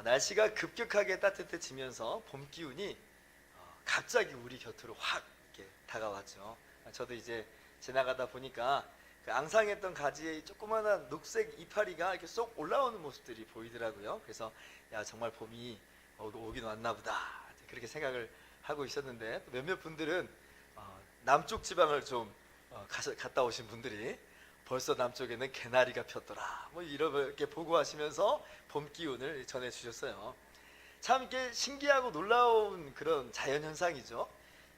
날씨가 급격하게 따뜻해지면서 봄 기운이 갑자기 우리 곁으로 확 이렇게 다가왔죠. 저도 이제 지나가다 보니까 그 앙상했던 가지에 조그마한 녹색 이파리가 이렇게 쏙 올라오는 모습들이 보이더라고요. 그래서 야, 정말 봄이 오긴 왔나 보다, 그렇게 생각을 하고 있었는데, 몇몇 분들은 남쪽 지방을 좀 갔다 오신 분들이 벌써 남쪽에는 개나리가 폈더라, 뭐 이렇게 보고하시면서 봄 기운을 전해주셨어요. 참 이게 신기하고 놀라운 그런 자연 현상이죠.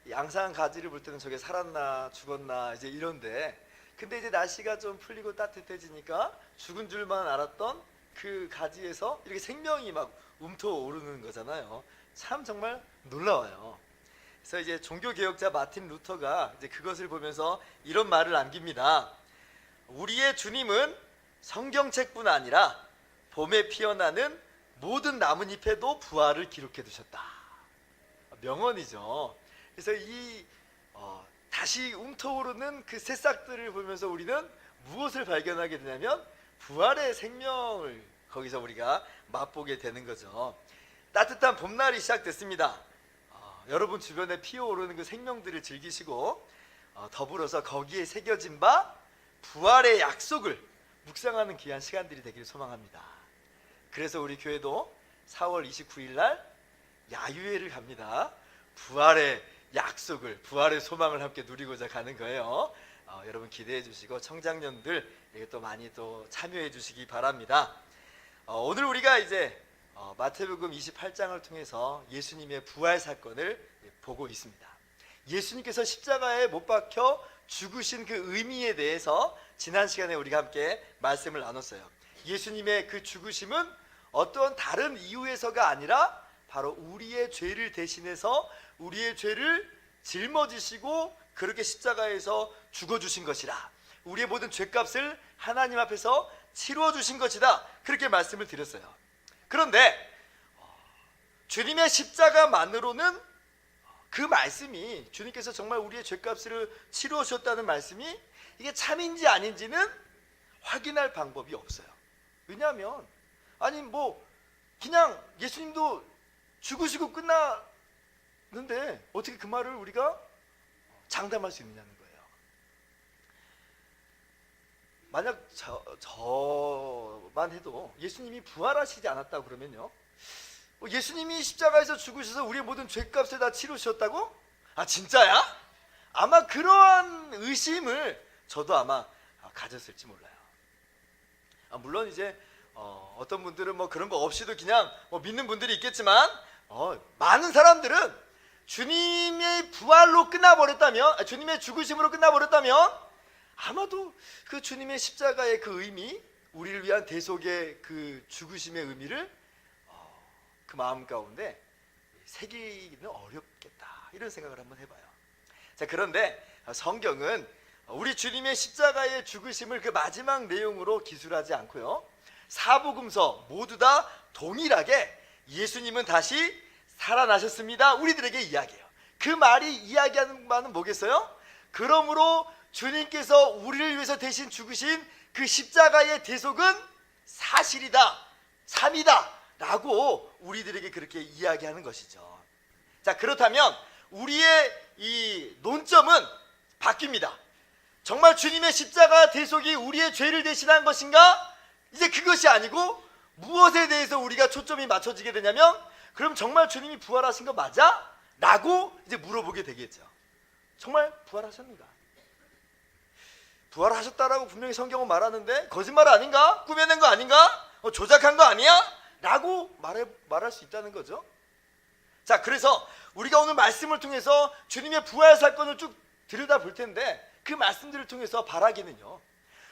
이 앙상한 가지를 볼 때는 저게 살았나 죽었나 이제 이런데, 근데 이제 날씨가 좀 풀리고 따뜻해지니까 죽은 줄만 알았던 그 가지에서 이렇게 생명이 막 움터오르는 거잖아요. 참 정말 놀라워요. 그래서 이제 종교개혁자 마틴 루터가 이제 그것을 보면서 이런 말을 남깁니다. 우리의 주님은 성경책뿐 아니라 봄에 피어나는 모든 나뭇잎에도 부활을 기록해 두셨다. 명언이죠. 그래서 이 다시 움터오르는 그 새싹들을 보면서 우리는 무엇을 발견하게 되냐면 부활의 생명을 거기서 우리가 맛보게 되는 거죠. 따뜻한 봄날이 시작됐습니다. 여러분 주변에 피어오르는 그 생명들을 즐기시고 더불어서 거기에 새겨진 바 부활의 약속을 묵상하는 귀한 시간들이 되기를 소망합니다. 그래서 우리 교회도 4월 29일 날 야유회를 갑니다. 부활의 약속을, 부활의 소망을 함께 누리고자 가는 거예요. 여러분 기대해 주시고 청장년들 또 많이 또 참여해 주시기 바랍니다. 오늘 우리가 이제 마태복음 28장을 통해서 예수님의 부활 사건을 보고 있습니다. 예수님께서 십자가에 못 박혀 죽으신 그 의미에 대해서 지난 시간에 우리가 함께 말씀을 나눴어요. 예수님의 그 죽으심은 어떤 다른 이유에서가 아니라 바로 우리의 죄를 대신해서 우리의 죄를 짊어지시고 그렇게 십자가에서 죽어주신 것이라, 우리의 모든 죄값을 하나님 앞에서 치루어주신 것이다, 그렇게 말씀을 드렸어요. 그런데 주님의 십자가만으로는 그 말씀이, 주님께서 정말 우리의 죄값을 치루어 주셨다는 말씀이 이게 참인지 아닌지는 확인할 방법이 없어요. 왜냐하면 아니 뭐 그냥 예수님도 죽으시고 끝났는데 어떻게 그 말을 우리가 장담할 수 있느냐는 거예요. 만약 저만 해도 예수님이 부활하시지 않았다고 그러면요, 예수님이 십자가에서 죽으셔서 우리의 모든 죄값을 다 치르셨다고? 아 진짜야? 아마 그러한 의심을 저도 아마 가졌을지 몰라요. 물론 이제 어떤 분들은 뭐 그런 거 없이도 그냥 믿는 분들이 있겠지만, 많은 사람들은 주님의 부활로 끝나버렸다면, 주님의 죽으심으로 끝나버렸다면 아마도 그 주님의 십자가의 그 의미, 우리를 위한 대속의 그 죽으심의 의미를 그 마음 가운데 새기기는 어렵겠다, 이런 생각을 한번 해봐요. 자, 그런데 성경은 우리 주님의 십자가의 죽으심을 그 마지막 내용으로 기술하지 않고요, 사복음서 모두 다 동일하게 예수님은 다시 살아나셨습니다, 우리들에게 이야기해요. 그 말이 이야기하는 바는 뭐겠어요? 그러므로 주님께서 우리를 위해서 대신 죽으신 그 십자가의 대속은 사실이다, 참이다 라고 우리들에게 그렇게 이야기하는 것이죠. 자, 그렇다면 우리의 이 논점은 바뀝니다. 정말 주님의 십자가 대속이 우리의 죄를 대신한 것인가? 이제 그것이 아니고 무엇에 대해서 우리가 초점이 맞춰지게 되냐면, 그럼 정말 주님이 부활하신 거 맞아? 라고 이제 물어보게 되겠죠. 정말 부활하셨는가? 부활하셨다라고 분명히 성경은 말하는데 거짓말 아닌가? 꾸며낸 거 아닌가? 조작한 거 아니야? 라고 말할 수 있다는 거죠. 자, 그래서 우리가 오늘 말씀을 통해서 주님의 부활 사건을 쭉 들여다볼 텐데, 그 말씀들을 통해서 바라기는요,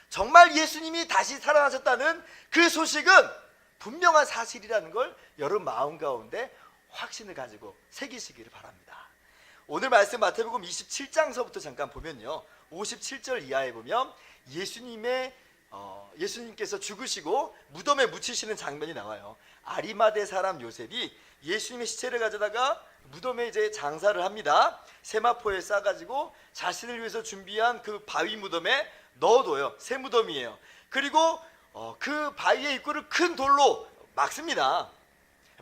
정말 예수님이 다시 살아나셨다는 그 소식은 분명한 사실이라는 걸 여러분 마음 가운데 확신을 가지고 새기시기를 바랍니다. 오늘 말씀 마태복음 27장서부터 잠깐 보면요, 57절 이하에 보면 예수님께서 죽으시고 무덤에 묻히시는 장면이 나와요. 아리마대 사람 요셉이 예수님의 시체를 가져다가 무덤에 이제 장사를 합니다. 세마포에 싸가지고 자신을 위해서 준비한 그 바위 무덤에 넣어둬요. 새 무덤이에요. 그리고 그 바위의 입구를 큰 돌로 막습니다.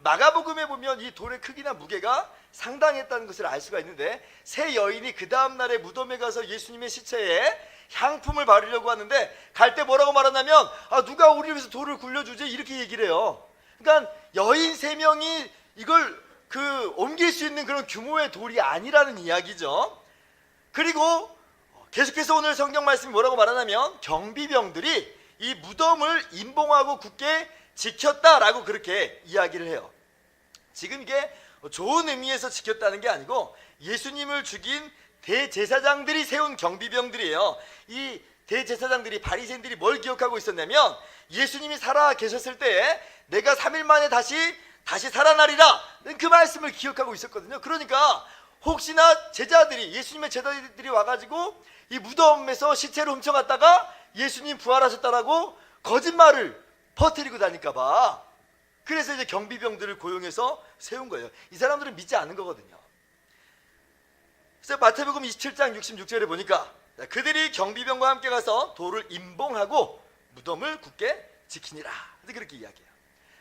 마가복음에 보면 이 돌의 크기나 무게가 상당했다는 것을 알 수가 있는데, 세 여인이 그 다음날에 무덤에 가서 예수님의 시체에 향품을 바르려고 하는데, 갈 때 뭐라고 말하냐면, 누가 우리를 위해서 돌을 굴려주지? 이렇게 얘기를 해요. 그러니까 여인 3명이 이걸 옮길 수 있는 그런 규모의 돌이 아니라는 이야기죠. 그리고 계속해서 오늘 성경 말씀이 뭐라고 말하냐면, 경비병들이 이 무덤을 임봉하고 굳게 지켰다라고 그렇게 이야기를 해요. 지금 이게 좋은 의미에서 지켰다는 게 아니고, 예수님을 죽인 대제사장들이 세운 경비병들이에요. 이 대제사장들이, 바리새인들이 뭘 기억하고 있었냐면, 예수님이 살아 계셨을 때 내가 3일 만에 다시 살아나리라, 그 말씀을 기억하고 있었거든요. 그러니까 혹시나 제자들이, 예수님의 제자들이 와가지고 이 무덤에서 시체를 훔쳐갔다가 예수님 부활하셨다라고 거짓말을 퍼뜨리고 다닐까봐, 그래서 이제 경비병들을 고용해서 세운 거예요. 이 사람들은 믿지 않는 거거든요. 그래서 마태복음 27장 66절에 보니까, 그들이 경비병과 함께 가서 돌을 임봉하고 무덤을 굳게 지키니라, 그렇게 이야기해요.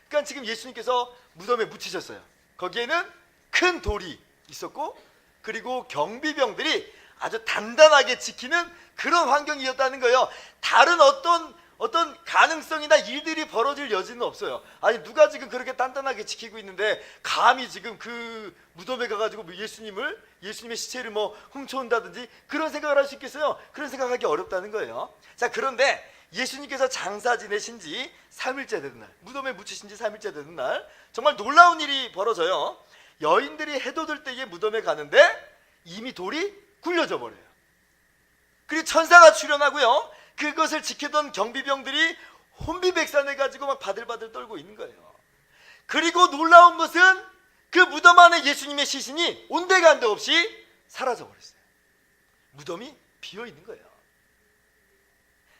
그러니까 지금 예수님께서 무덤에 묻히셨어요. 거기에는 큰 돌이 있었고, 그리고 경비병들이 아주 단단하게 지키는 그런 환경이었다는 거예요. 다른 어떤 가능성이나 일들이 벌어질 여지는 없어요. 아니, 누가 지금 그렇게 단단하게 지키고 있는데 감히 지금 그 무덤에 가가지고 예수님의 시체를 훔쳐온다든지 그런 생각을 할 수 있겠어요? 그런 생각하기 어렵다는 거예요. 자, 그런데 예수님께서 장사 지내신 지 3일째 되는 날, 무덤에 묻히신 지 3일째 되는 날, 정말 놀라운 일이 벌어져요. 여인들이 해돋을 때에 무덤에 가는데 이미 돌이 굴려져 버려요. 그리고 천사가 출현하고요, 그것을 지키던 경비병들이 혼비백산해가지고 막 바들바들 떨고 있는 거예요. 그리고 놀라운 것은 그 무덤 안에 예수님의 시신이 온데간데 없이 사라져 버렸어요. 무덤이 비어 있는 거예요.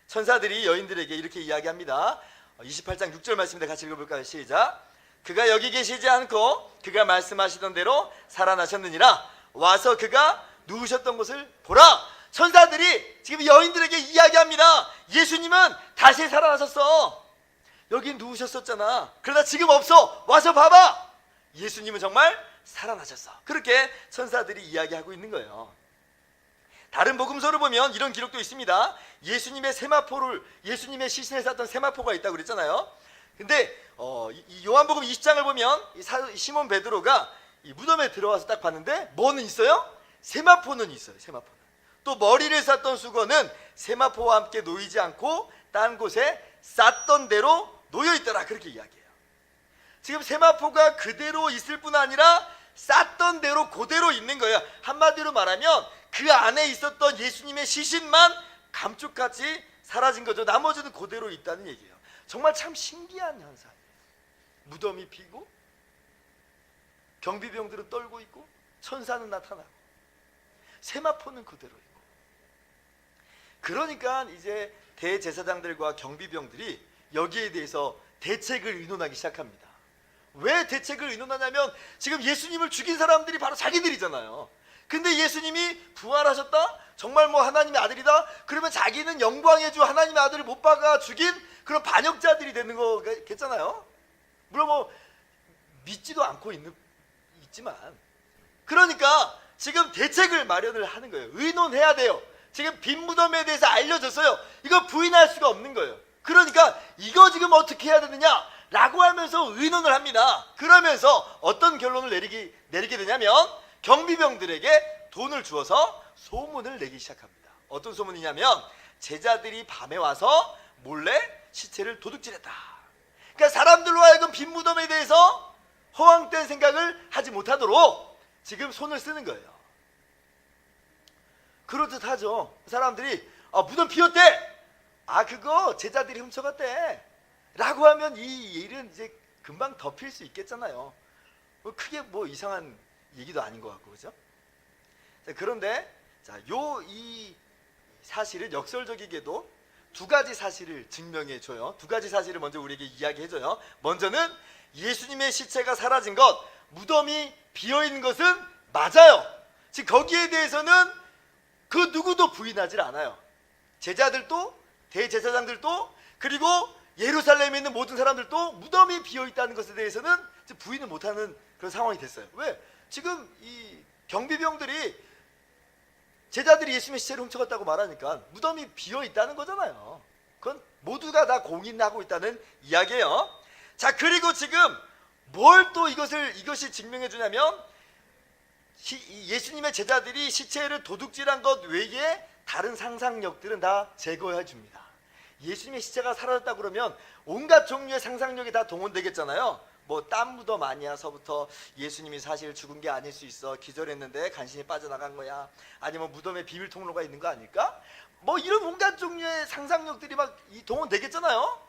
천사들이 여인들에게 이렇게 이야기합니다. 28장 6절 말씀인데 같이 읽어볼까요? 시작. 그가 여기 계시지 않고 그가 말씀하시던 대로 살아나셨느니라. 와서 그가 누우셨던 것을 보라. 천사들이 지금 여인들에게 이야기합니다. 예수님은 다시 살아나셨어. 여기 누우셨었잖아. 그러다 지금 없어. 와서 봐봐. 예수님은 정말 살아나셨어. 그렇게 천사들이 이야기하고 있는 거예요. 다른 복음서를 보면 이런 기록도 있습니다. 예수님의 시신에 쌌던 세마포가 있다고 그랬잖아요. 근데 이 요한복음 20장을 보면 시몬 베드로가 이 무덤에 들어와서 딱 봤는데 뭐는 있어요? 세마포는 있어요. 세마포는. 또 머리를 쌌던 수건은 세마포와 함께 놓이지 않고 딴 곳에 쌌던 대로 놓여 있더라, 그렇게 이야기해요. 지금 세마포가 그대로 있을 뿐 아니라 쌌던 대로 그대로 있는 거예요. 한마디로 말하면 그 안에 있었던 예수님의 시신만 감쪽같이 사라진 거죠. 나머지는 그대로 있다는 얘기예요. 정말 참 신기한 현상이에요. 무덤이 비고 경비병들은 떨고 있고 천사는 나타나고 세마포는 그대로 있고. 그러니까 이제 대제사장들과 경비병들이 여기에 대해서 대책을 의논하기 시작합니다. 왜 대책을 의논하냐면 지금 예수님을 죽인 사람들이 바로 자기들이잖아요. 근데 예수님이 부활하셨다? 정말 하나님의 아들이다? 그러면 자기는 영광의 주 하나님의 아들을 못 박아 죽인 그런 반역자들이 되는 거겠잖아요. 물론 믿지도 않고 있지만, 그러니까 지금 대책을 마련을 하는 거예요. 의논해야 돼요. 지금 빈 무덤에 대해서 알려졌어요. 이거 부인할 수가 없는 거예요. 그러니까 이거 지금 어떻게 해야 되느냐 라고 하면서 의논을 합니다. 그러면서 어떤 결론을 내리게 되냐면 경비병들에게 돈을 주어서 소문을 내기 시작합니다. 어떤 소문이냐면 제자들이 밤에 와서 몰래 시체를 도둑질했다. 그러니까 사람들로 하여금 빈 무덤에 대해서 허황된 생각을 하지 못하도록 지금 손을 쓰는 거예요. 그렇듯하죠. 사람들이 무덤 비었대. 그거 제자들이 훔쳐갔대. 라고 하면 이 일은 이제 금방 덮일 수 있겠잖아요. 크게 이상한 얘기도 아닌 것 같고, 그죠? 자, 그런데 이 사실은 역설적이게도 두 가지 사실을 증명해 줘요. 두 가지 사실을 먼저 우리에게 이야기해 줘요. 먼저는 예수님의 시체가 사라진 것, 무덤이 비어 있는 것은 맞아요. 지금 거기에 대해서는 그 누구도 부인하지 않아요. 제자들도, 대제사장들도, 그리고 예루살렘에 있는 모든 사람들도 무덤이 비어 있다는 것에 대해서는 부인을 못하는 그런 상황이 됐어요. 왜? 지금 이 경비병들이 제자들이 예수님의 시체를 훔쳐갔다고 말하니까 무덤이 비어 있다는 거잖아요. 그건 모두가 다 공인하고 있다는 이야기예요. 자, 그리고 지금 뭘 또 이것이 증명해 주냐면 예수님의 제자들이 시체를 도둑질한 것 외에 다른 상상력들은 다 제거해 줍니다. 예수님의 시체가 사라졌다 그러면 온갖 종류의 상상력이 다 동원되겠잖아요. 뭐 땀 무덤 아니야서부터 예수님이 사실 죽은 게 아닐 수 있어, 기절했는데 간신히 빠져나간 거야, 아니면 무덤에 비밀 통로가 있는 거 아닐까, 뭐 이런 온갖 종류의 상상력들이 막 동원되겠잖아요.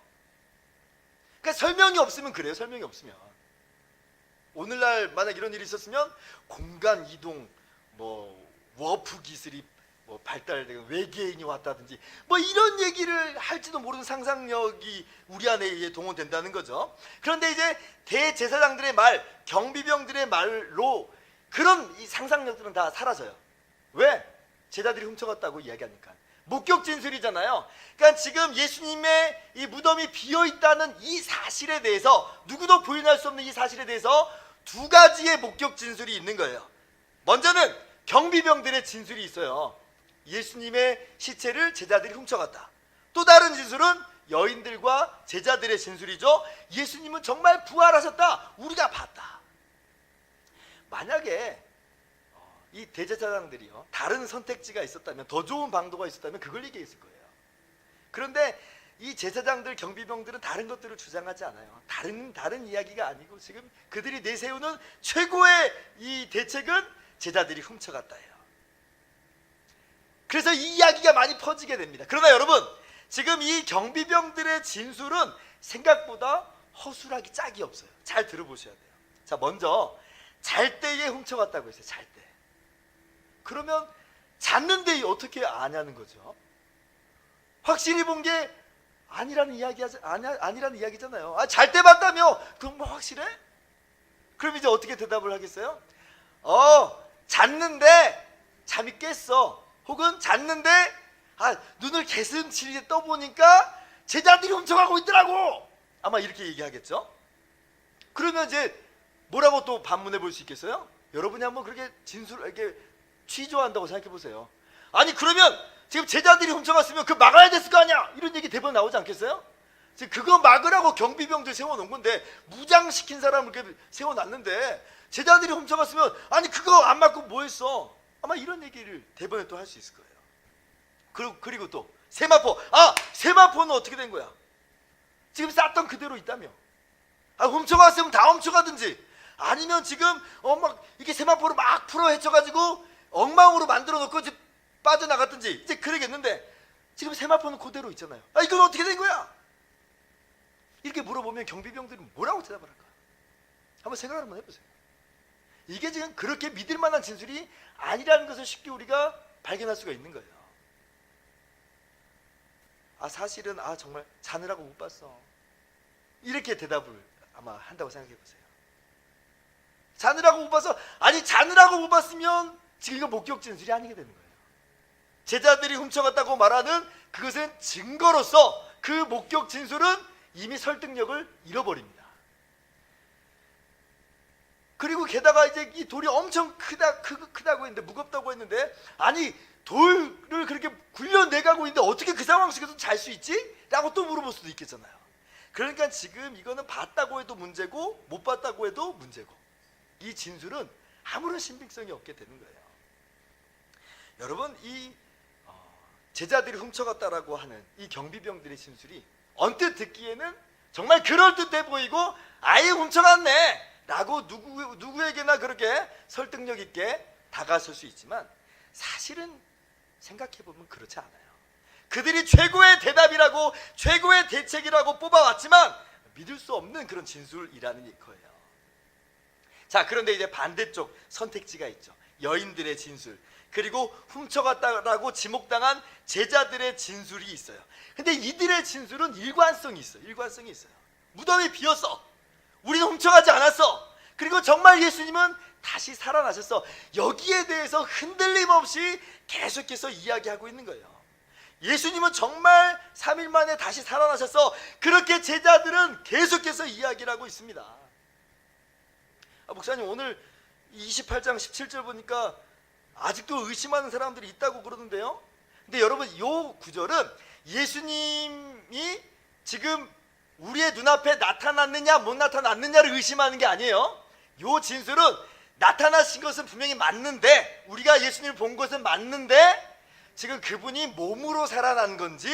그러니까 설명이 없으면 그래요. 설명이 없으면 오늘날 만약 이런 일이 있었으면 공간 이동, 뭐 워프 기술이 뭐 발달되고 외계인이 왔다든지 뭐 이런 얘기를 할지도 모르는 상상력이 우리 안에 동원된다는 거죠. 그런데 이제 대제사장들의 말, 경비병들의 말로 그런 이 상상력들은 다 사라져요. 왜? 제자들이 훔쳐갔다고 이야기하니까. 목격 진술이잖아요. 그러니까 지금 예수님의 이 무덤이 비어 있다는 이 사실에 대해서, 누구도 부인할 수 없는 이 사실에 대해서 두 가지의 목격 진술이 있는 거예요. 먼저는 경비병들의 진술이 있어요. 예수님의 시체를 제자들이 훔쳐갔다. 또 다른 진술은 여인들과 제자들의 진술이죠. 예수님은 정말 부활하셨다, 우리가 봤다. 만약에 이 대제사장들이요, 다른 선택지가 있었다면, 더 좋은 방도가 있었다면 그걸 얘기했을 거예요. 그런데 이 제사장들, 경비병들은 다른 것들을 주장하지 않아요. 다른 이야기가 아니고 지금 그들이 내세우는 최고의 이 대책은 제자들이 훔쳐갔다예요. 그래서 이 이야기가 많이 퍼지게 됩니다. 그러나 여러분, 지금 이 경비병들의 진술은 생각보다 허술하기 짝이 없어요. 잘 들어보셔야 돼요. 자, 먼저 잘 때에 훔쳐갔다고 했어요. 잘 때. 그러면 잤는데 어떻게 아냐는 거죠. 확실히 본 게 아니라는 이야기잖아요. 아, 잘 때 봤다며? 그럼 뭐 확실해? 그럼 이제 어떻게 대답을 하겠어요? 잤는데 잠이 깼어. 혹은 잤는데 눈을 개슴치리게 떠보니까 제자들이 훔쳐가고 있더라고. 아마 이렇게 얘기하겠죠. 그러면 이제 뭐라고 또 반문해 볼 수 있겠어요? 여러분이 한번 그렇게 이렇게 취조한다고 생각해 보세요. 아니, 그러면 지금 제자들이 훔쳐갔으면 그 막아야 됐을 거 아니야, 이런 얘기 대부분 나오지 않겠어요? 지금 그거 막으라고 경비병들 세워놓은 건데, 무장시킨 사람을 이렇게 세워놨는데 제자들이 훔쳐갔으면 아니 그거 안 막고 뭐 했어? 아마 이런 얘기를 대번에 또 할 수 있을 거예요. 그리고 또 세마포. 세마포는 어떻게 된 거야? 지금 쌌던 그대로 있다며. 훔쳐갔으면 다 훔쳐가든지, 아니면 지금 막 이렇게 세마포를 막 풀어 헤쳐가지고 엉망으로 만들어 놓고 이제 빠져나갔든지 이제 그러겠는데, 지금 세마포는 그대로 있잖아요. 이건 어떻게 된 거야? 이렇게 물어보면 경비병들은 뭐라고 대답을 할까? 한번 생각을 한번 해보세요. 이게 지금 그렇게 믿을 만한 진술이 아니라는 것을 쉽게 우리가 발견할 수가 있는 거예요. 사실은 정말 자느라고 못 봤어, 이렇게 대답을 아마 한다고 생각해 보세요. 자느라고 못 봤어. 아니, 자느라고 못 봤으면 지금 이거 목격 진술이 아니게 되는 거예요. 제자들이 훔쳐갔다고 말하는 그것은 증거로서 그 목격 진술은 이미 설득력을 잃어버립니다. 그리고 게다가 이제 이 돌이 엄청 크다고 했는데, 무겁다고 했는데, 아니 돌을 그렇게 굴려내가고 있는데 어떻게 그 상황 속에서 잘 수 있지? 라고 또 물어볼 수도 있겠잖아요. 그러니까 지금 이거는 봤다고 해도 문제고 못 봤다고 해도 문제고, 이 진술은 아무런 신빙성이 없게 되는 거예요. 여러분, 이 제자들이 훔쳐갔다라고 하는 이 경비병들의 진술이 언뜻 듣기에는 정말 그럴듯해 보이고 아예 훔쳐갔네 라고 누구에게나 그렇게 설득력 있게 다가설 수 있지만, 사실은 생각해보면 그렇지 않아요. 그들이 최고의 대답이라고, 최고의 대책이라고 뽑아왔지만 믿을 수 없는 그런 진술이라는 거예요. 자, 그런데 이제 반대쪽 선택지가 있죠. 여인들의 진술, 그리고 훔쳐갔다라고 지목당한 제자들의 진술이 있어요. 근데 이들의 진술은 일관성이 있어요. 무덤이 비었어, 우리는 훔쳐가지 않았어, 그리고 정말 예수님은 다시 살아나셨어. 여기에 대해서 흔들림 없이 계속해서 이야기하고 있는 거예요. 예수님은 정말 3일 만에 다시 살아나셨어. 그렇게 제자들은 계속해서 이야기를 하고 있습니다. 목사님 오늘 28장 17절 보니까 아직도 의심하는 사람들이 있다고 그러는데요. 근데 여러분, 이 구절은 예수님이 지금 우리의 눈앞에 나타났느냐 못 나타났느냐를 의심하는 게 아니에요. 이 진술은 나타나신 것은 분명히 맞는데, 우리가 예수님을 본 것은 맞는데, 지금 그분이 몸으로 살아난 건지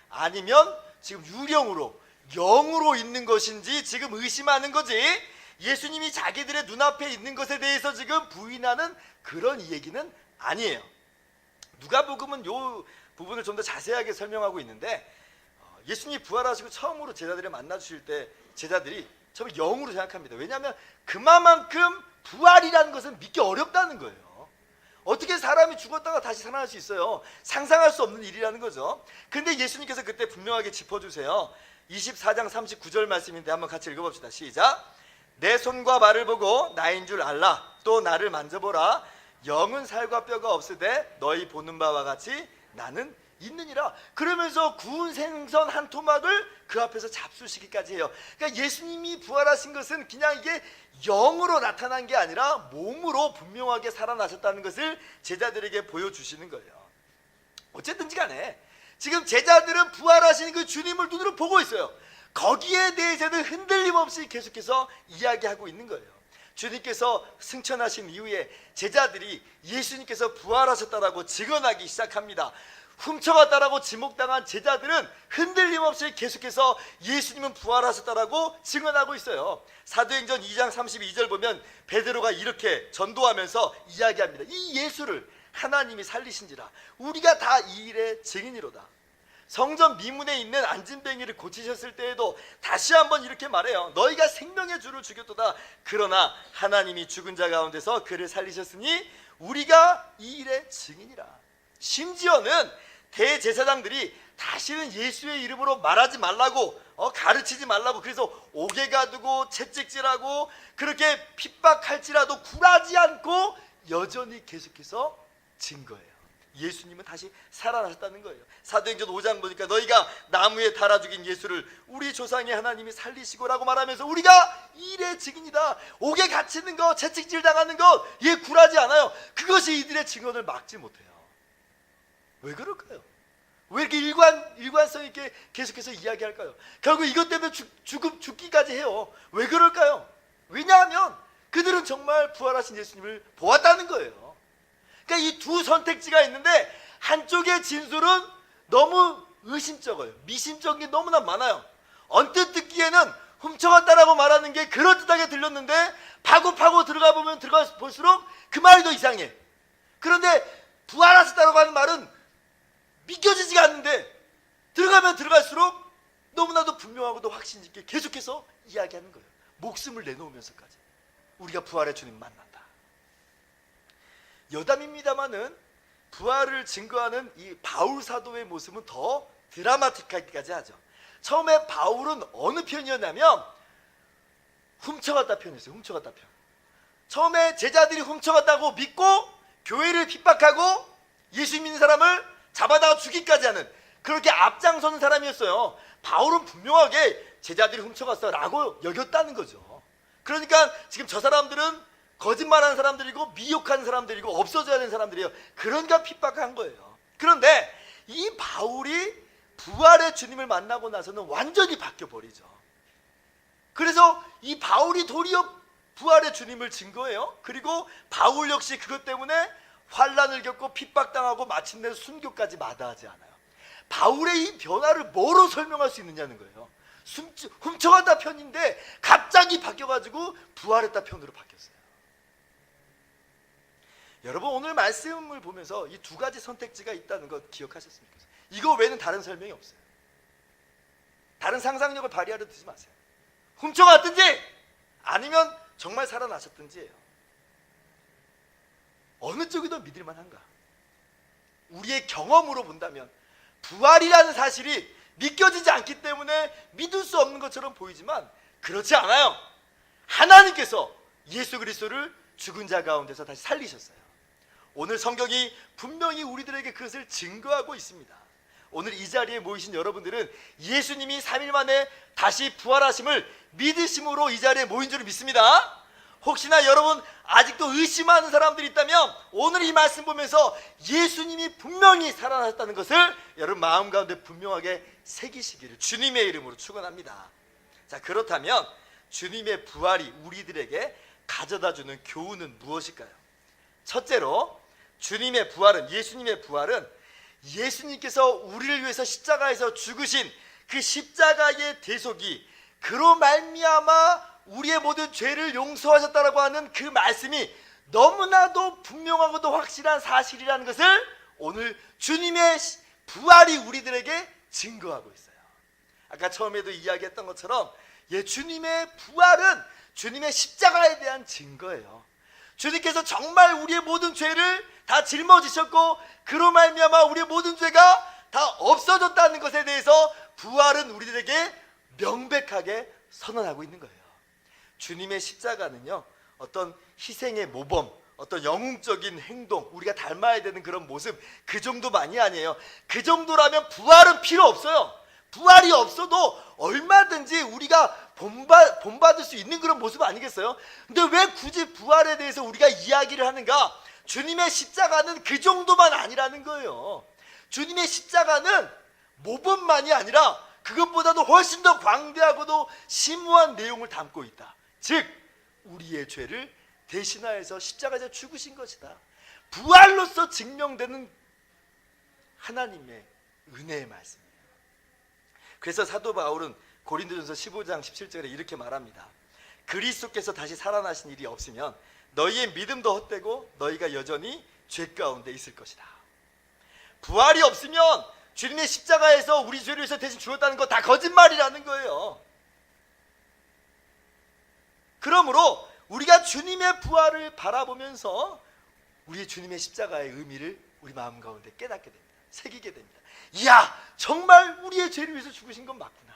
아니면 지금 유령으로, 영으로 있는 것인지 지금 의심하는 거지, 예수님이 자기들의 눈앞에 있는 것에 대해서 지금 부인하는 그런 얘기는 아니에요. 누가복음은 이 부분을 좀 더 자세하게 설명하고 있는데, 예수님이 부활하시고 처음으로 제자들을 만나 주실 때 제자들이 처음에 영으로 생각합니다. 왜냐하면 그만큼 부활이라는 것은 믿기 어렵다는 거예요. 어떻게 사람이 죽었다가 다시 살아날 수 있어요? 상상할 수 없는 일이라는 거죠. 근데 예수님께서 그때 분명하게 짚어주세요. 24장 39절 말씀인데 한번 같이 읽어봅시다. 시작. 내 손과 발을 보고 나인 줄 알라. 또 나를 만져보라. 영은 살과 뼈가 없으되 너희 보는 바와 같이 나는 있느니라. 그러면서 구운 생선 한 토막을 그 앞에서 잡수시기까지 해요. 그러니까 예수님이 부활하신 것은 그냥 이게 영으로 나타난 게 아니라 몸으로 분명하게 살아나셨다는 것을 제자들에게 보여주시는 거예요. 어쨌든지 간에 지금 제자들은 부활하신 그 주님을 눈으로 보고 있어요. 거기에 대해서는 흔들림 없이 계속해서 이야기하고 있는 거예요. 주님께서 승천하신 이후에 제자들이 예수님께서 부활하셨다라고 증언하기 시작합니다. 훔쳐갔다라고 지목당한 제자들은 흔들림 없이 계속해서 예수님은 부활하셨다라고 증언하고 있어요. 사도행전 2장 32절 보면 베드로가 이렇게 전도하면서 이야기합니다. 이 예수를 하나님이 살리신지라 우리가 다 이 일의 증인이로다. 성전 미문에 있는 안진뱅이를 고치셨을 때에도 다시 한번 이렇게 말해요. 너희가 생명의 주를 죽였도다. 그러나 하나님이 죽은 자 가운데서 그를 살리셨으니 우리가 이 일의 증인이라. 심지어는 대제사장들이 다시는 예수의 이름으로 말하지 말라고, 가르치지 말라고, 그래서 옥에 가두고 채찍질하고 그렇게 핍박할지라도 굴하지 않고 여전히 계속해서 증거해요. 예수님은 다시 살아나셨다는 거예요. 사도행전 5장 보니까 너희가 나무에 달아 죽인 예수를 우리 조상의 하나님이 살리시고라고 말하면서 우리가 일의 증인이다. 옥에 갇히는 거, 채찍질 당하는 거, 얘 굴하지 않아요. 그것이 이들의 증언을 막지 못해요. 왜 그럴까요? 왜 이렇게 일관성 있게 계속해서 이야기할까요? 결국 이것 때문에 죽기까지 해요. 왜 그럴까요? 왜냐하면 그들은 정말 부활하신 예수님을 보았다는 거예요. 그러니까 이 두 선택지가 있는데 한쪽의 진술은 너무 의심적이에요. 미심적인 게 너무나 많아요. 언뜻 듣기에는 훔쳐갔다라고 말하는 게 그럴듯하게 들렸는데 파고 들어가 보면 들어가 볼수록 그 말이 더 이상해. 그런데 부활하셨다고 하는 말은 믿겨지지가 않는데 들어가면 들어갈수록 너무나도 분명하고도 확신 있게 계속해서 이야기하는 거예요. 목숨을 내놓으면서까지 우리가 부활의 주님 만난다. 여담입니다마는 부활을 증거하는 이 바울 사도의 모습은 더 드라마틱하기까지 하죠. 처음에 바울은 어느 편이었냐면 훔쳐갔다 편이었어요. 훔쳐갔다 편. 처음에 제자들이 훔쳐갔다고 믿고 교회를 핍박하고 예수 믿는 사람을 잡아다가 죽이기까지 하는 그렇게 앞장서는 사람이었어요. 바울은 분명하게 제자들이 훔쳐갔어 라고 여겼다는 거죠. 그러니까 지금 저 사람들은 거짓말하는 사람들이고 미혹하는 사람들이고 없어져야 되는 사람들이에요. 그러니까 핍박한 거예요. 그런데 이 바울이 부활의 주님을 만나고 나서는 완전히 바뀌어버리죠. 그래서 이 바울이 도리어 부활의 주님을 증거해요. 그리고 바울 역시 그것 때문에 환난을 겪고 핍박당하고 마침내 순교까지 마다하지 않아요. 바울의 이 변화를 뭐로 설명할 수 있느냐는 거예요. 훔쳐갔다 편인데 갑자기 바뀌어가지고 부활했다 편으로 바뀌었어요. 여러분 오늘 말씀을 보면서 이 두 가지 선택지가 있다는 것 기억하셨으면 좋겠어요. 이거 외에는 다른 설명이 없어요. 다른 상상력을 발휘하려 드지 마세요. 훔쳐갔든지 아니면 정말 살아나셨든지예요. 어느 쪽이 더 믿을 만한가? 우리의 경험으로 본다면 부활이라는 사실이 믿겨지지 않기 때문에 믿을 수 없는 것처럼 보이지만 그렇지 않아요. 하나님께서 예수 그리스도를 죽은 자 가운데서 다시 살리셨어요. 오늘 성경이 분명히 우리들에게 그것을 증거하고 있습니다. 오늘 이 자리에 모이신 여러분들은 예수님이 3일 만에 다시 부활하심을 믿으심으로 이 자리에 모인 줄 믿습니다. 혹시나 여러분 아직도 의심하는 사람들이 있다면 오늘 이 말씀 보면서 예수님이 분명히 살아나셨다는 것을 여러분 마음 가운데 분명하게 새기시기를 주님의 이름으로 축원합니다. 자, 그렇다면 주님의 부활이 우리들에게 가져다주는 교훈은 무엇일까요? 첫째로 주님의 부활은, 예수님의 부활은 예수님께서 우리를 위해서 십자가에서 죽으신 그 십자가의 대속이 그로 말미암아 우리의 모든 죄를 용서하셨다라고 하는 그 말씀이 너무나도 분명하고도 확실한 사실이라는 것을 오늘 주님의 부활이 우리들에게 증거하고 있어요. 아까 처음에도 이야기했던 것처럼 주님의 부활은 주님의 십자가에 대한 증거예요. 주님께서 정말 우리의 모든 죄를 다 짊어지셨고 그로 말미암아 우리의 모든 죄가 다 없어졌다는 것에 대해서 부활은 우리들에게 명백하게 선언하고 있는 거예요. 주님의 십자가는요, 어떤 희생의 모범, 어떤 영웅적인 행동, 우리가 닮아야 되는 그런 모습, 그 정도만이 아니에요. 그 정도라면 부활은 필요 없어요. 부활이 없어도 얼마든지 우리가 본받을 수 있는 그런 모습 아니겠어요? 근데 왜 굳이 부활에 대해서 우리가 이야기를 하는가? 주님의 십자가는 그 정도만 아니라는 거예요. 주님의 십자가는 모범만이 아니라 그것보다도 훨씬 더 광대하고도 심오한 내용을 담고 있다. 즉 우리의 죄를 대신하여서 십자가에서 죽으신 것이다. 부활로서 증명되는 하나님의 은혜의 말씀이에요. 그래서 사도 바울은 고린도전서 15장 17절에 이렇게 말합니다. 그리스도께서 다시 살아나신 일이 없으면 너희의 믿음도 헛되고 너희가 여전히 죄 가운데 있을 것이다. 부활이 없으면 주님의 십자가에서 우리 죄를 위해서 대신 죽었다는 거 다 거짓말이라는 거예요. 그러므로 우리가 주님의 부활을 바라보면서 우리 주님의 십자가의 의미를 우리 마음 가운데 깨닫게 됩니다. 새기게 됩니다. 이야, 정말 우리의 죄를 위해서 죽으신 건 맞구나.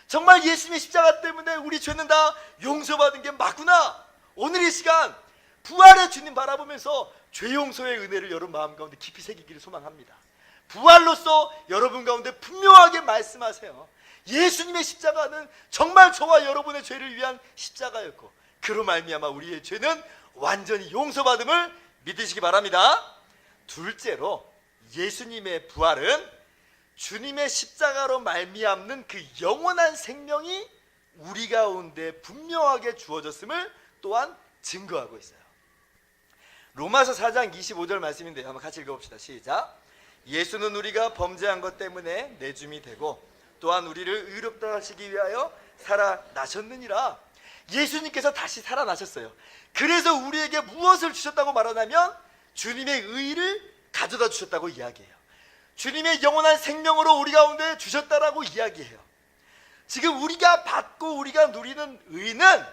정말 예수님의 십자가 때문에 우리 죄는 다 용서받은 게 맞구나. 오늘 이 시간 부활의 주님 바라보면서 죄 용서의 은혜를 여러분 마음 가운데 깊이 새기기를 소망합니다. 부활로서 여러분 가운데 분명하게 말씀하세요. 예수님의 십자가는 정말 저와 여러분의 죄를 위한 십자가였고 그로 말미암아 우리의 죄는 완전히 용서받음을 믿으시기 바랍니다. 둘째로 예수님의 부활은 주님의 십자가로 말미암는 그 영원한 생명이 우리 가운데 분명하게 주어졌음을 또한 증거하고 있어요. 로마서 4장 25절 말씀인데요, 한번 같이 읽어봅시다. 시작. 예수는 우리가 범죄한 것 때문에 내줌이 되고 또한 우리를 의롭다 하시기 위하여 살아나셨느니라. 예수님께서 다시 살아나셨어요. 그래서 우리에게 무엇을 주셨다고 말하냐면 주님의 의를 가져다 주셨다고 이야기해요. 주님의 영원한 생명으로 우리 가운데 주셨다라고 이야기해요. 지금 우리가 받고 우리가 누리는 의는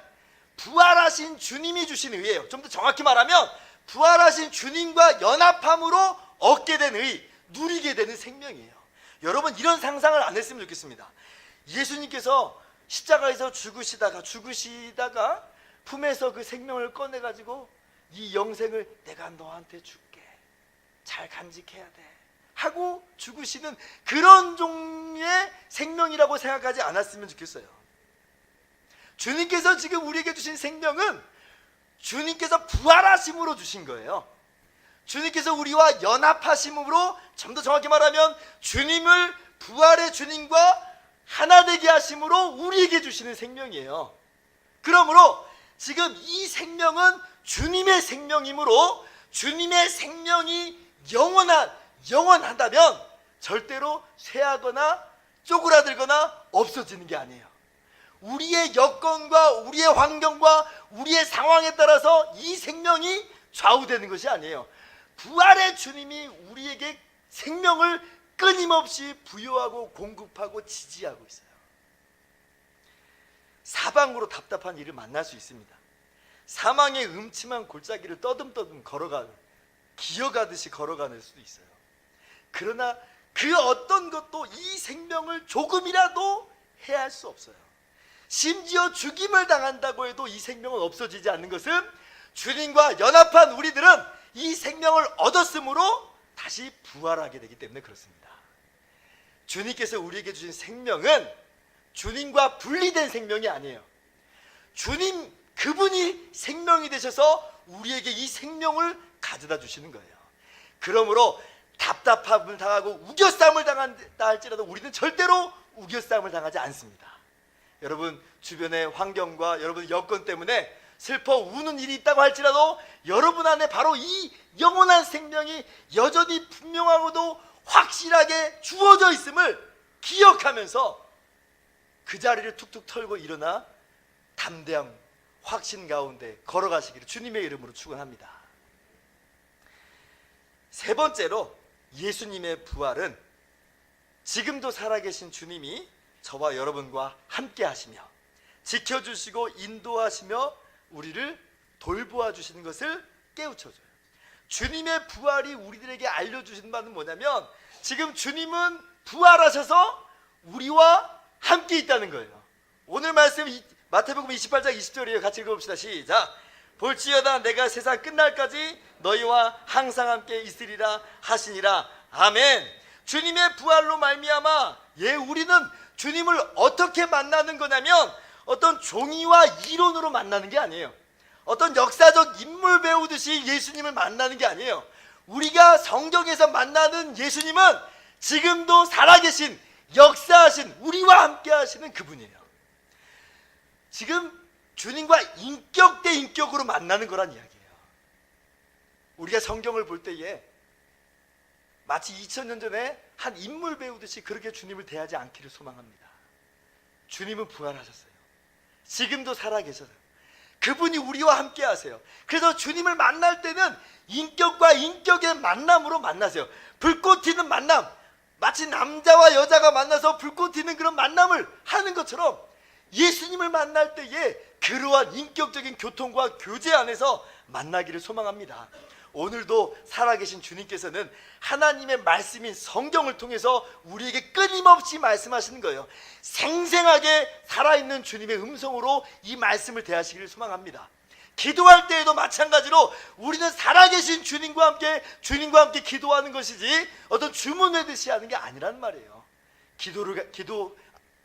부활하신 주님이 주신 의예요. 좀 더 정확히 말하면 부활하신 주님과 연합함으로 얻게 된 의, 누리게 되는 생명이에요. 여러분 이런 상상을 안 했으면 좋겠습니다. 예수님께서 십자가에서 죽으시다가 품에서 그 생명을 꺼내가지고 이 영생을 내가 너한테 줄게, 잘 간직해야 돼 하고 죽으시는 그런 종류의 생명이라고 생각하지 않았으면 좋겠어요. 주님께서 지금 우리에게 주신 생명은 주님께서 부활하심으로 주신 거예요. 주님께서 우리와 연합하심으로, 좀 더 정확히 말하면 주님을 부활의 주님과 하나 되게 하심으로 우리에게 주시는 생명이에요. 그러므로 지금 이 생명은 주님의 생명이므로 주님의 생명이 영원하다면 절대로 쇠하거나 쪼그라들거나 없어지는 게 아니에요. 우리의 여건과 우리의 환경과 우리의 상황에 따라서 이 생명이 좌우되는 것이 아니에요. 부활의 주님이 우리에게 생명을 끊임없이 부여하고 공급하고 지지하고 있어요. 사방으로 답답한 일을 만날 수 있습니다. 사망의 음침한 골짜기를 떠듬떠듬 기어가듯이 걸어가는 수도 있어요. 그러나 그 어떤 것도 이 생명을 조금이라도 해할 수 없어요. 심지어 죽임을 당한다고 해도 이 생명은 없어지지 않는 것은 주님과 연합한 우리들은 이 생명을 얻었으므로 다시 부활하게 되기 때문에 그렇습니다. 주님께서 우리에게 주신 생명은 주님과 분리된 생명이 아니에요. 주님 그분이 생명이 되셔서 우리에게 이 생명을 가져다 주시는 거예요. 그러므로 답답함을 당하고 우겨싸움을 당한다 할지라도 우리는 절대로 우겨싸움을 당하지 않습니다. 여러분 주변의 환경과 여러분의 여건 때문에 슬퍼 우는 일이 있다고 할지라도 여러분 안에 바로 이 영원한 생명이 여전히 분명하고도 확실하게 주어져 있음을 기억하면서 그 자리를 툭툭 털고 일어나 담대함, 확신 가운데 걸어가시기를 주님의 이름으로 축원합니다. 세 번째로 예수님의 부활은 지금도 살아계신 주님이 저와 여러분과 함께 하시며 지켜주시고 인도하시며 우리를 돌보아 주시는 것을 깨우쳐줘요. 주님의 부활이 우리들에게 알려주신 바는 뭐냐면 지금 주님은 부활하셔서 우리와 함께 있다는 거예요. 오늘 말씀 마태복음 28장 20절이에요. 같이 읽어봅시다. 시작. 볼지어다 내가 세상 끝날까지 너희와 항상 함께 있으리라 하시니라. 아멘. 주님의 부활로 말미암아 우리는 주님을 어떻게 만나는 거냐면 어떤 종이와 이론으로 만나는 게 아니에요. 어떤 역사적 인물 배우듯이 예수님을 만나는 게 아니에요. 우리가 성경에서 만나는 예수님은 지금도 살아계신 역사하신 우리와 함께 하시는 그분이에요. 지금 주님과 인격 대 인격으로 만나는 거란 이야기예요. 우리가 성경을 볼 때에 마치 2000년 전에 한 인물 배우듯이 그렇게 주님을 대하지 않기를 소망합니다. 주님은 부활하셨어요. 지금도 살아계셔서 그분이 우리와 함께 하세요. 그래서 주님을 만날 때는 인격과 인격의 만남으로 만나세요. 불꽃 튀는 만남, 마치 남자와 여자가 만나서 불꽃 튀는 그런 만남을 하는 것처럼 예수님을 만날 때에 그러한 인격적인 교통과 교제 안에서 만나기를 소망합니다. 오늘도 살아계신 주님께서는 하나님의 말씀인 성경을 통해서 우리에게 끊임없이 말씀하시는 거예요. 생생하게 살아있는 주님의 음성으로 이 말씀을 대하시기를 소망합니다. 기도할 때에도 마찬가지로 우리는 살아계신 주님과 함께 기도하는 것이지 어떤 주문 외듯이 하는 게 아니란 말이에요.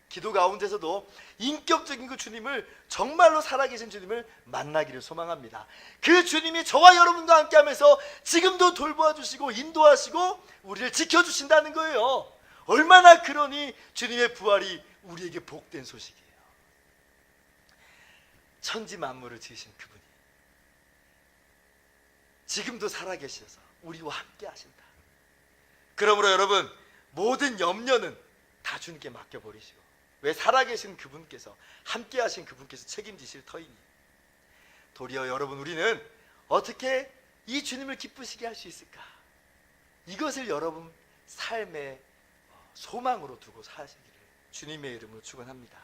기도 가운데서도 인격적인 그 주님을, 정말로 살아계신 주님을 만나기를 소망합니다. 그 주님이 저와 여러분과 함께 하면서 지금도 돌보아 주시고 인도하시고 우리를 지켜주신다는 거예요. 얼마나 그러니 주님의 부활이 우리에게 복된 소식이에요. 천지 만물을 지으신 그분이 지금도 살아계셔서 우리와 함께 하신다. 그러므로 여러분, 모든 염려는 다 주님께 맡겨버리시고, 왜? 살아계신 그분께서, 함께 하신 그분께서 책임지실 터이니. 도리어 여러분, 우리는 어떻게 이 주님을 기쁘시게 할 수 있을까? 이것을 여러분 삶의 소망으로 두고 사시기를 주님의 이름으로 축원합니다.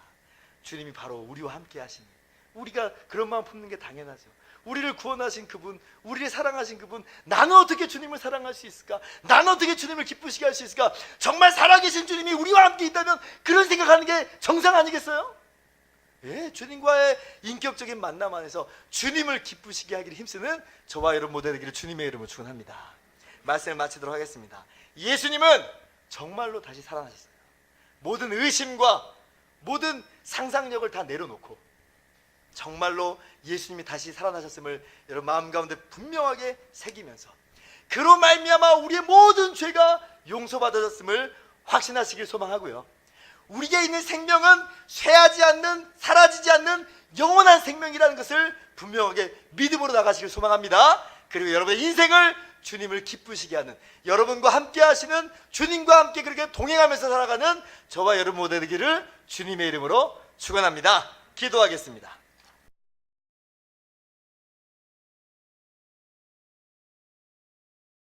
주님이 바로 우리와 함께 하시니 우리가 그런 마음 품는 게 당연하죠. 우리를 구원하신 그분, 우리를 사랑하신 그분, 나는 어떻게 주님을 사랑할 수 있을까? 나는 어떻게 주님을 기쁘시게 할 수 있을까? 정말 살아계신 주님이 우리와 함께 있다면 그런 생각하는 게 정상 아니겠어요? 예, 주님과의 인격적인 만남 안에서 주님을 기쁘시게 하기를 힘쓰는 저와 여러분 모두 되기를 주님의 이름으로 축원합니다. 말씀을 마치도록 하겠습니다. 예수님은 정말로 다시 살아나셨어요. 모든 의심과 모든 상상력을 다 내려놓고 정말로 예수님이 다시 살아나셨음을 여러분 마음 가운데 분명하게 새기면서 그로 말미암아 우리의 모든 죄가 용서받아졌음을 확신하시길 소망하고요. 우리에게 있는 생명은 쇠하지 않는, 사라지지 않는 영원한 생명이라는 것을 분명하게 믿음으로 나가시길 소망합니다. 그리고 여러분의 인생을 주님을 기쁘시게 하는, 여러분과 함께 하시는, 주님과 함께 그렇게 동행하면서 살아가는 저와 여러분 모두 되기를 주님의 이름으로 축원합니다. 기도하겠습니다.